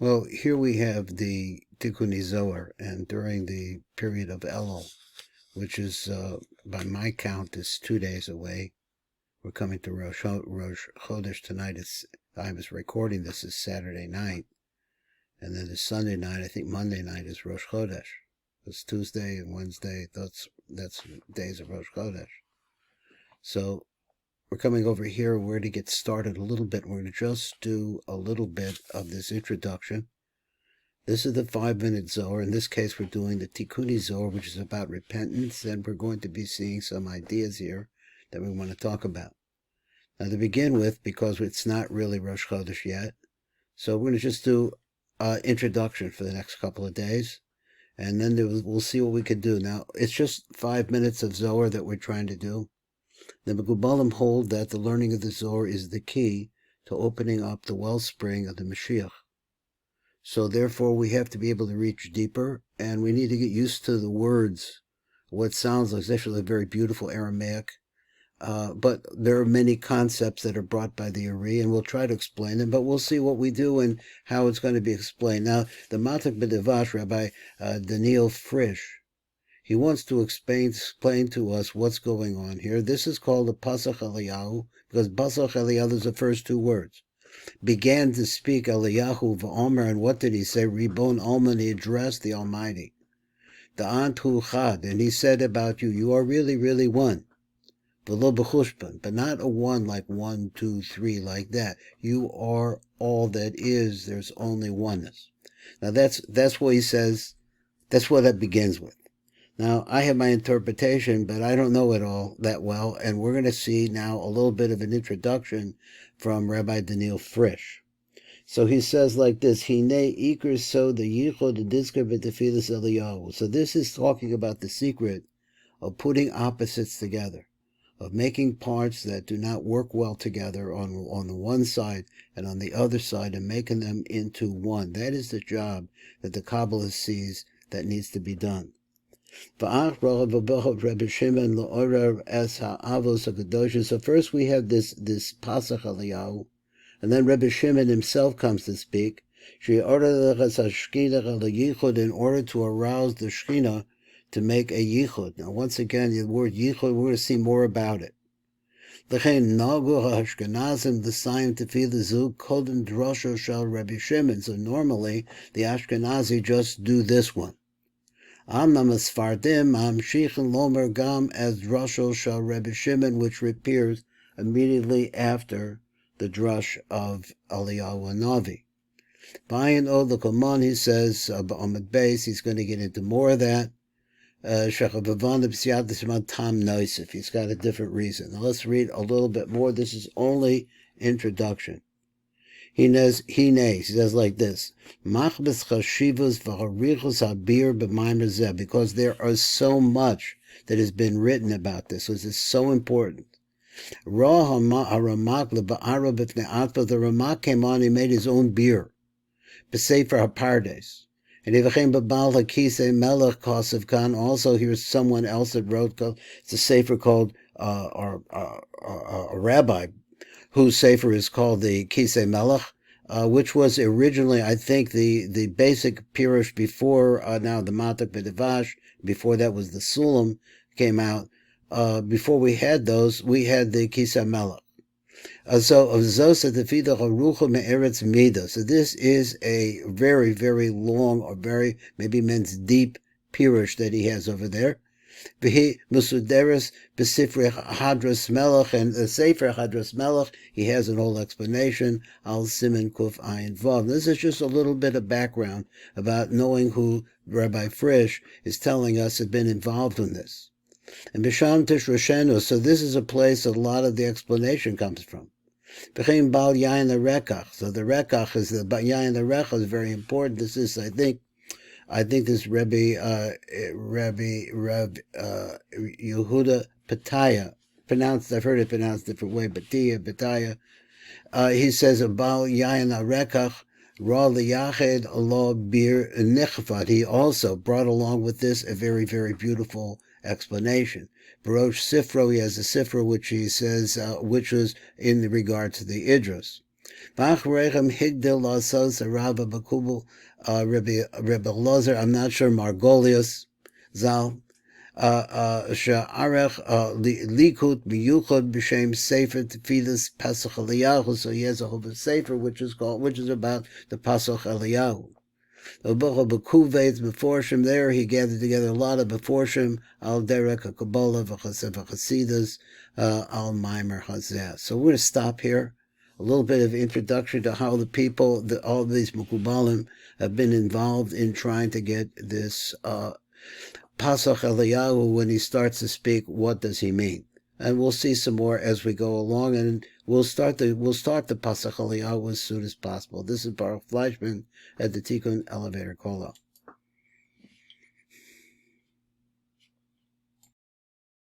Well, here we have the Tikunei Zohar, and during the period of Elul, which is, by my count, is 2 days away. We're coming to Rosh Chodesh tonight. I was recording this is Saturday night, and then it's Sunday night. I think Monday night is Rosh Chodesh. It's Tuesday and Wednesday. That's days of Rosh Chodesh. So we're coming over here. We're to get started a little bit. We're going to just do a little bit of this introduction. This is the 5-minute Zohar. In this case, we're doing the Tikunei Zohar, which is about repentance, and we're going to be seeing some ideas here that we want to talk about. Now, to begin with, because it's not really Rosh Chodesh yet, so we're going to just do an introduction for the next couple of days, and then we'll see what we can do. Now, it's just 5 minutes of Zohar that we're trying to do. The Megubalim hold that the learning of the Zohar is the key to opening up the wellspring of the Mashiach. So therefore, we have to be able to reach deeper, and we need to get used to the words. What sounds like actually a very beautiful Aramaic, but there are many concepts that are brought by the Ari, and we'll try to explain them, but we'll see what we do and how it's going to be explained. Now, the Matok B'Devash, Rabbi Daniel Frisch, he wants to explain to us what's going on here. This is called the PATACH ELIYAHU, because PATACH ELIYAHU is the first two words. Began to speak Eliyahu v'Omer, and what did he say? Ribon Alman, he addressed the Almighty. The Antu Chad, and he said about you, you are really, really one. V'lo b'chushban, but not a one like 1, 2, 3 like that. You are all that is. There's only oneness. Now that's what he says. That's what that begins with. Now, I have my interpretation, but I don't know it all that well, and we're going to see now a little bit of an introduction from Rabbi Daniel Frisch. So he says like this, Hine Iker so the Yichud Disker B'Tefilas Eliyahu. So this is talking about the secret of putting opposites together, of making parts that do not work well together on the one side and on the other side, and making them into one. That is the job that the Kabbalah sees that needs to be done. So first we have this Pasach Eliyahu, and then Rebbe Shimon himself comes to speak, in order to arouse the Shekhinah to make a yichud. Now once again, the word yichud, we're going to see more about it. The So normally, the Ashkenazi just do this one. Amnam Sfardim Amshichin Lomer Gam as Drashel Shal Rebbe Shimon, which appears immediately after the drush of Eliyahu Hanavi. Bayan Od L'Kaman, he says, Amid Beis, he's going to get into more of that. He's got a different reason. Now let's read a little bit more. This is only introduction. He says like this, because there are so much that has been written about this. This is so important. The Ramak came on, he made his own beer, B'Sefer HaPardes. And also here's someone else that wrote, it's a sefer called, a rabbi, whose sefer is called the Kisei Melech, which was originally, I think, the basic Pirush before, now the Matok B'Devash, before that was the Sulam came out. Before we had those, we had the Kisei Melech. So this is a very, very long, or very, maybe means deep Pirush that he has over there. V'hi Musuderes B'Sifrei Hadras Melech, and the Sefer Hadras Melech, he has an whole explanation, Al Siman Kuf Ayin Vav. This is just a little bit of background about knowing who Rabbi Frisch is telling us has been involved in this. And Bisham Tishroshenu, so this is a place that a lot of the explanation comes from. B'chein Bal Yain the Rekach, so the Rekach is the Yain the Rekach is very important. This is, I think this Reb Yehuda Pataya, I've heard it pronounced a different way, Pataya. He says, Abal Yain Arekach, Ra Liyached Allah Bir Nechvat. He also brought along with this a very, very beautiful explanation. Pirush Sifro, he has a Sifra which he says, which was in regard to the Idris. V'achreihem higdil lasos Rabba Bakubal Rebbe Lozer. I'm not sure Margolius Zal. Sha'arech likut miyuchad b'shem Sefer Tefillas Pasach Eliyahu. So he has a whole sefer which is about the Pasach Eliyahu. Beforshim, there he gathered together a lot of beforshim al derek a kabbalah v'chasidas al maimer hazeh. So we're going to stop here. A little bit of introduction to how the people, all these mukubalim, have been involved in trying to get this Pasach Eliyahu. When he starts to speak, what does he mean? And we'll see some more as we go along, and we'll start the Pasach Eliyahu as soon as possible. This is Baruch Fleischman at the Tikkun Elevator Kola.